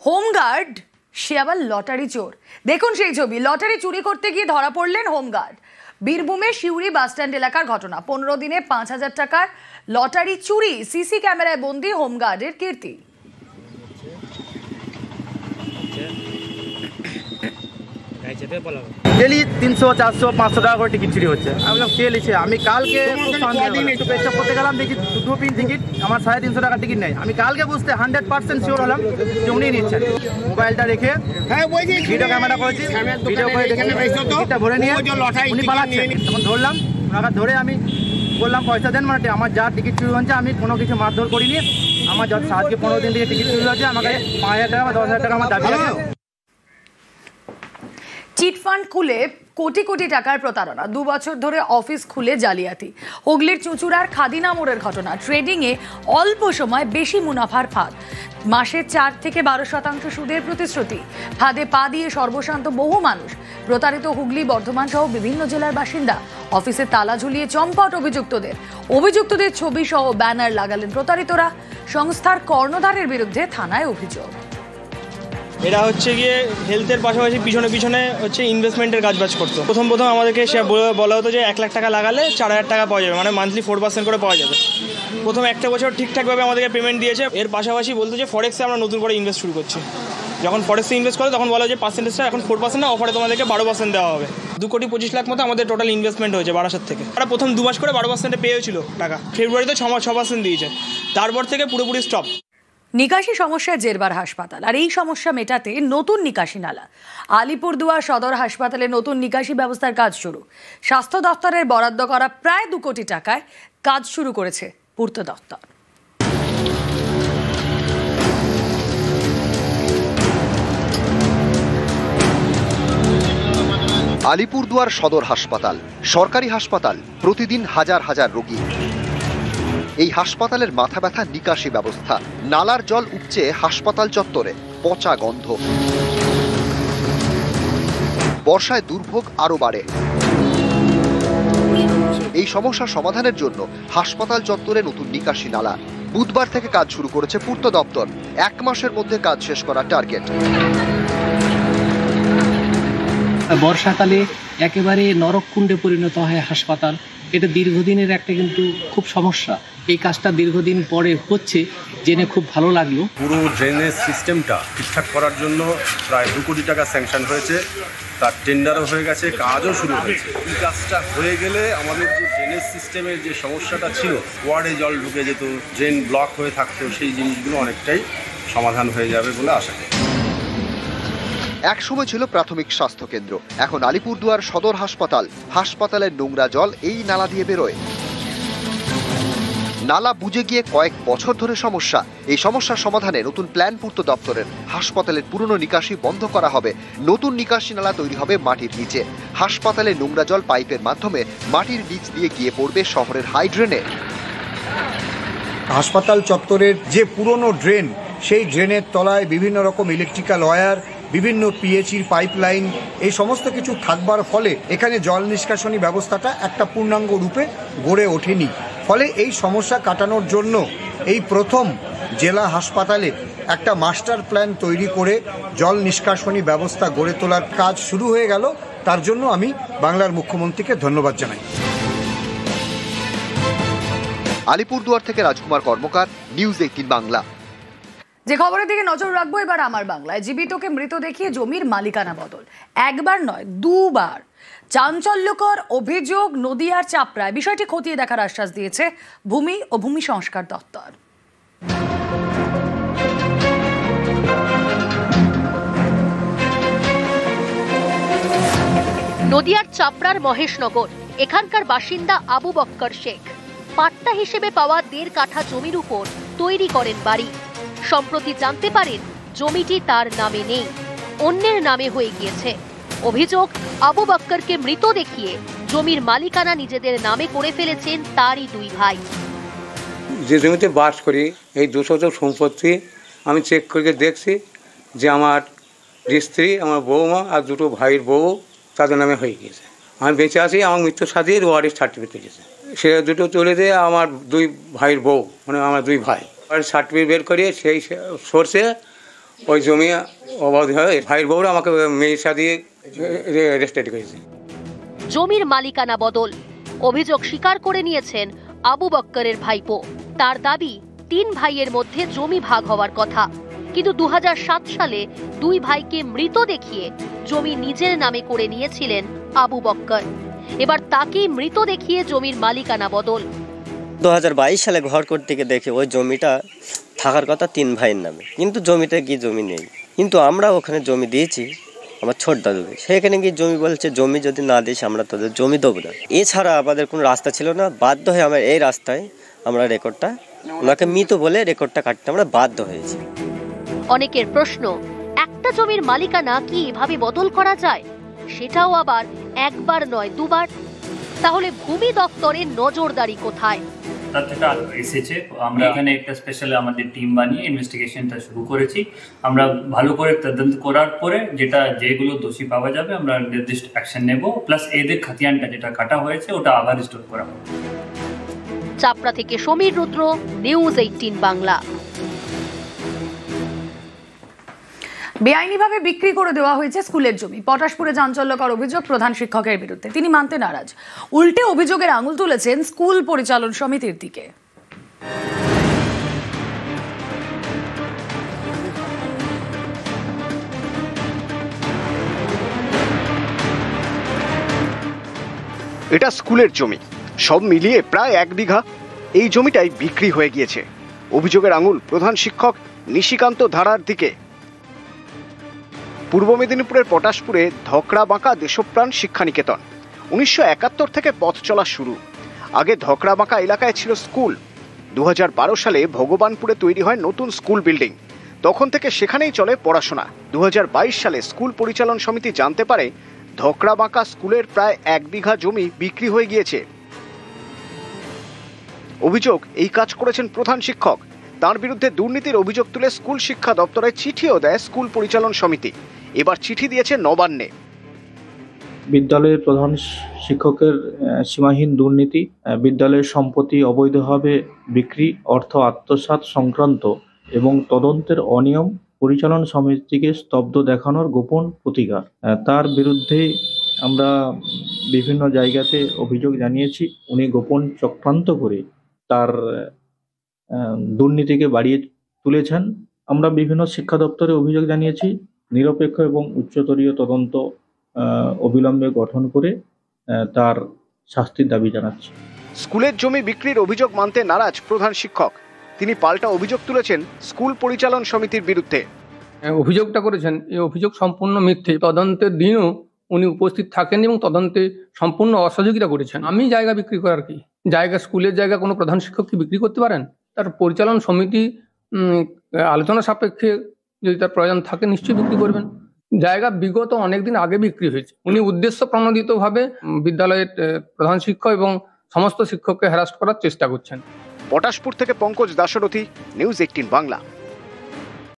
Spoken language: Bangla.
হোমগার্ড সে আবার লটারি চোর। দেখুন সেই ছবি। লটারি চুরি করতে গিয়ে ধরা পড়লেন হোমগার্ড। বীরভূমে সিউড়ি বাসস্ট্যান্ড এলাকার ঘটনা। 15 দিনে 5,000 টাকার লটারি চুরি। সিসি ক্যামেরায় বন্দি হোমগার্ডের কীর্তি। ডেলি 300, 400, 500 টাকা করে টিকিট চুরি হচ্ছে। আমি বললাম কে লিখে, আমি কালকে একটু পেচ্ছাপ করতে গেলাম, দেখি 2 পিন টিকিট, আমার 350 টাকার টিকিট নেই। আমি কালকে বুঝতে 100% শিওর হলাম যে উনি নিচ্ছেন। মোবাইলটা রেখে ভিডিও ক্যামেরা করেছি, ভিডিও করে দেখে টিকিটটা ভরে নিয়ে উনি পালাচ্ছেন। তখন ধরলাম, ওনাকে ধরে আমি বললাম পয়সা দেন, মানে আমার যা টিকিট চুরি হচ্ছে আমি কোনো কিছু মারধর করিনি। আমার যত আজকে 15 দিন থেকে টিকিট চুরি হচ্ছে, আমাকে 5,000 টাকা বা 10,000 টাকা আমার দাবি আছে। চিটফান্ড খুলে কোটি কোটি টাকার প্রতারণা। 2 বছর ধরে অফিস খুলে জালিয়াতি। হুগলির চুঁচুড়ার খাদিনা মোড়ের ঘটনা। ট্রেডিংয়ে অল্প সময় বেশি মুনাফার ফাঁদ। মাসে 4 থেকে 12% সুদের প্রতিশ্রুতি। ফাঁদে পা দিয়ে সর্বশান্ত বহু মানুষ। প্রতারিত হুগলি, বর্ধমান সহ বিভিন্ন জেলার বাসিন্দা। অফিসে তালা ঝুলিয়ে চম্পট অভিযুক্তদের ছবি সহ ব্যানার লাগালেন প্রতারিতরা। সংস্থার কর্ণধারের বিরুদ্ধে থানায় অভিযোগ। এরা হচ্ছে গিয়ে হেলথের পাশাপাশি পিছনে হচ্ছে ইনভেস্টমেন্টের কাজবাজ করতো। প্রথম আমাদেরকে সে বলা হতো যে 1 লাখ টাকা লাগালে 4,000 টাকা পাওয়া যাবে, মানে মান্থলি 4% করে পাওয়া যাবে। প্রথম একটা বছর ঠিকঠাকভাবে আমাদেরকে পেমেন্ট দিয়েছে। এর পাশাপাশি বলতো যে ফরেক্সে আমরা নতুন করে ইনভেস্ট শুরু করছি। যখন ফরেক্সে ইনভেস্ট করে তখন বলা যে পার্সেন্টেজটা এখন 4% না, অফারে তোমাদেরকে 12% দেওয়া হবে। 2,25,00,000 মতো আমাদের টোটাল ইনভেস্টমেন্ট হয়েছে বারাসাত থেকে। তারা প্রথম 2 মাস করে 12% পেয়েছিল টাকা। ফেব্রুয়ারিতে 6% দিয়েছে। তারপর থেকে পুরোপুরি স্টপ। নিকাশি সমস্যায় জেরবার হাসপাতাল, আর এই সমস্যা মেটাতে নতুন নিকাশি নালা। আলিপুরদুয়ার সদর হাসপাতালে নতুন নিকাশি ব্যবস্থার কাজ শুরু। স্বাস্থ্য দপ্তরের বরাদ্দ করা প্রায় 2 কোটি টাকায় কাজ শুরু করেছে পূর্ত দপ্তর। আলিপুরদুয়ার সদর হাসপাতাল সরকারি হাসপাতাল, প্রতিদিন হাজার হাজার রোগী। এই হাসপাতালের মাথা ব্যথা নিকাশি ব্যবস্থা। নালার জল উপচে হাসপাতাল চত্বরে, পচা গন্ধ। বর্ষায় দুর্ভোগ আরো বাড়ে। এই সমস্যা সমাধানের জন্য হাসপাতাল চত্বরে নতুন নিকাশি নালা। বুধবার থেকে কাজ শুরু করেছে পূর্ত দপ্তর। 1 মাসের মধ্যে কাজ শেষ করার টার্গেট। বর্ষাকালে একেবারে নরককুণ্ডে পরিণত হয় হাসপাতাল। এটা দীর্ঘদিনের একটা কিন্তু খুব সমস্যা। এই কাজটা দীর্ঘদিন পরে হচ্ছে জেনে খুব ভালো লাগলো। পুরো ড্রেনেজ সিস্টেমটা ঠিকঠাক করার জন্য প্রায় 2 কোটি টাকা স্যাংশন হয়েছে। তার টেন্ডারও হয়ে গেছে, কাজও শুরু হয়েছে। এই কাজটা হয়ে গেলে আমাদের যে ড্রেনেজ সিস্টেমের যে সমস্যাটা ছিল, ওয়ার্ডে জল ঢুকে যেত, ড্রেন ব্লক হয়ে থাকতো, সেই জিনিসগুলো অনেকটাই সমাধান হয়ে যাবে বলে আশা করি। এক সময় ছিল প্রাথমিক স্বাস্থ্য কেন্দ্র, এখন আলিপুরদুয়ার সদর হাসপাতাল। হাসপাতালের নোংরা জল এই নালা দিয়ে বেরোয়। নালা বুজে গিয়ে কয়েক বছর ধরে সমস্যা। এই সমস্যার সমাধানে নতুন প্ল্যান পূর্ত দপ্তরের। হাসপাতালের পুরনো নিকাশি বন্ধ করা হবে। নতুন নিকাশি নালা তৈরি হবে মাটির নিচে। হাসপাতালে নোংরা জল পাইপের মাধ্যমে মাটির নিচ দিয়ে গিয়ে পড়বে শহরের হাই ড্রেনে। হাসপাতাল চত্বরের যে পুরনো ড্রেন, সেই ড্রেনের তলায় বিভিন্ন রকম ইলেকট্রিক্যাল ওয়্যার, বিভিন্ন পিএইচির পাইপলাইন, এই সমস্ত কিছু থাকবার ফলে এখানে জল নিষ্কাশনী ব্যবস্থাটা একটা পূর্ণাঙ্গ রূপে গড়ে ওঠেনি। ফলে এই সমস্যা কাটানোর জন্য এই প্রথম জেলা হাসপাতালে একটা মাস্টার প্ল্যান তৈরি করে জল নিষ্কাশনী ব্যবস্থা গড়ে তোলার কাজ শুরু হয়ে গেল। তার জন্য আমি বাংলার মুখ্যমন্ত্রীকে ধন্যবাদ জানাই। আলিপুরদুয়ার থেকে রাজকুমার কর্মকার, নিউজ 18 বাংলা। যে খবরের দিকে নজর রাখবো এবার আমার বাংলায়। জীবিতকে মৃত দেখিয়ে জমির মালিকানা বদল। 1 বার নয়, 2 বার। চাঞ্চল্যকর অভিযোগ নদিয়ার চাপড়ায়। বিষয়টি খতিয়ে দেখার আশ্বাস দিয়েছে ভূমি ও ভূমি সংস্কার দপ্তর। নদিয়ার চাপড়ার মহেশনগর। এখানকার বাসিন্দা আবু বক্কর শেখ পাট্টা হিসেবে পাওয়া 1.5 কাঠা জমির উপর তৈরি করেন বাড়ি। সম্প্রতি জানতে পারেন জমিটি তার নামে নেই, অন্যের নামে হয়ে গিয়েছে। অভিযোগ, আবু বক্করকে মৃত দেখিয়ে জমির মালিকানা নিজেদের নামে করে ফেলেছেন তারই 2 ভাই। যে জমিতে বাস করি, এই 200 সম্পত্তি আমি চেক করে দেখছি যে আমার স্ত্রী, আমার বৌমা আর 2 ভাইয়ের বউ তাদের নামে হয়ে গিয়েছে। আমি বেঁচে আছি, আমার মৃত্যুর সাথে ওয়ারিশ সার্টিফিকেট দিয়েছে। সে 2 চলে দিয়ে আমার 2 ভাইয়ের বউ, মানে আমার 2 ভাই সার্টিফিকেট বের করিয়ে সেই সোর্সে ওই জমি অবাধ হয়ে ভাইয়ের বউরা আমাকে মেয়ের দিয়ে রেজিস্ট্রেট করেছে। জমির মালিকানা বদল, অভিযোগ স্বীকার করে নিয়েছেন আবু বক্করের ভাইপো। তার দাবি 3 ভাইয়ের মধ্যে জমি ভাগ হওয়ার কথা, কিন্তু 2007 সালে 2 ভাইকে মৃত দেখিয়ে জমি নিজের নামে করে নিয়েছিলেন আবু বক্কর। এবার তাকেই মৃত দেখিয়ে জমির মালিকানা বদল। 2022 সালে ঘর করতে গিয়ে দেখে ওই জমিটা থাকার কথা 3 ভাইয়ের নামে, কিন্তু জমিতে কি জমি নেই। কিন্তু আমরা ওখানে জমি দিয়েছি আমার ছোট দাদুকে, সেখানে গিয়ে জমি বলছে জমি যদি না দিস আমরা তোদের জমি দেবো না। এছাড়া আমাদের কোনো রাস্তা ছিল না, বাধ্য হয়ে আমরা এই রাস্তায় আমরা রেকর্ডটা ওনাকে মৃত বলে রেকর্ডটা কাটতে আমরা বাধ্য হয়েছি। অনেকের প্রশ্ন, একটা জমির মালিকানা কি এভাবে বদল করা যায়? সেটাও আবার একবার নয় 2 বার। তাহলে ভূমি দপ্তরের নজরদারি কোথায়? তার থেকে এসেছে, আমরা এখানে একটা স্পেশাল আমাদের টিম বানিয়ে ইনভেস্টিগেশনটা শুরু করেছি। আমরা ভালো করে তদন্ত করার পরে যেগুলো দোষী পাওয়া যাবে আমরা নির্দিষ্ট অ্যাকশন নেব, প্লাস এদের খাতিয়ানটা যেটা কাটা হয়েছে ওটা আবার রিস্টোর করা হবে। চাপড়া থেকে সমীর রুদ্র, নিউজ 18 বাংলা। বেআইনিভাবে বিক্রি করে দেওয়া হয়েছে স্কুলের জমি। পটাশপুরে চাঞ্চল্যকর অভিযোগ প্রধান শিক্ষকের বিরুদ্ধে, তিনি মানতে নারাজ। উল্টে অভিযোগের আঙুল তুলেছেন স্কুল পরিচালন সমিতির দিকে। এটা স্কুলের জমি, সব মিলিয়ে প্রায় 1 বিঘা। এই জমিটাই বিক্রি হয়ে গিয়েছে। অভিযোগের আঙুল প্রধান শিক্ষক নিশিকান্ত ধারার দিকে। পূর্ব মেদিনীপুরের পটাশপুরে ধকড়া বাঁকা দেশপ্রাণ শিক্ষানিকেতন। 1971 থেকে পথ চলা শুরু। আগে ধকড়া বাঁকা এলাকায় ছিল স্কুল। 2012 সালে ভগবানপুরে তৈরি হয় নতুন স্কুল বিল্ডিং। তখন থেকে সেখানেই চলে পড়াশোনা। 2022 সালে স্কুল পরিচালন সমিতি জানতে পারে ধকড়া বাঁকা স্কুলের প্রায় 1 বিঘা জমি বিক্রি হয়ে গিয়েছে। অভিযোগ, এই কাজ করেছেন প্রধান শিক্ষক। তার বিরুদ্ধে দুর্নীতির অভিযোগ তুলে স্কুল শিক্ষা দপ্তরে চিঠিও দেয় স্কুল পরিচালন সমিতি। এবার চিঠি দিয়েছে নবান্নে। বিদ্যালয়ের প্রধান শিক্ষকের সীমাহীন দুর্নীতি, বিদ্যালয়ের সম্পত্তি অবৈধভাবে বিক্রি, অর্থ আত্মসাৎ সংক্রান্ত এবং তদন্তের অনিয়ম পরিচালন সমিতিকে স্তব্ধ দেখানোর গোপন প্রতিকার। তার বিরুদ্ধে আমরা বিভিন্ন জায়গাতে অভিযোগ জানিয়েছি। উনি গোপন চক্রান্ত করে তার দুর্নীতিকে বাড়িয়ে তুলেছেন। আমরা বিভিন্ন শিক্ষা দপ্তরে অভিযোগ জানিয়েছি। নিরপেক্ষ এবং উচ্চস্তরীয় তদন্ত অবিলম্বে গঠন করে তার শাস্তির দাবি জানাচ্ছি। স্কুলের জমি বিক্রির অভিযোগ মানতে নারাজ প্রধান শিক্ষক। তিনি পাল্টা অভিযোগ তুলেছেন স্কুল পরিচালন সমিতির বিরুদ্ধে। অভিযোগটা করেছেন, এই অভিযোগ সম্পূর্ণ মিথ্যে। তদন্তের দিনও উনি উপস্থিত থাকেন এবং তদন্তে সম্পূর্ণ অসহযোগিতা করেছেন। আমি জায়গা বিক্রি করার কি জায়গা? স্কুলের জায়গা কোনো প্রধান শিক্ষক কি বিক্রি করতে পারেন? তার পরিচালন সমিতি আলোচনা সাপেক্ষে যদি তার প্রয়োজন থাকে নিশ্চয়ই বিক্রি করবেন। জায়গা বিগত অনেকদিন আগে বিক্রি হয়েছে। উনি উদ্দেশ্য প্রণোদিতভাবে বিদ্যালয়ের প্রধান শিক্ষক এবং সমস্ত শিক্ষককে হ্যারাস করার চেষ্টা করছেন। পটাশপুর থেকে পঙ্কজ দাশরথী, নিউজ 18 বাংলা।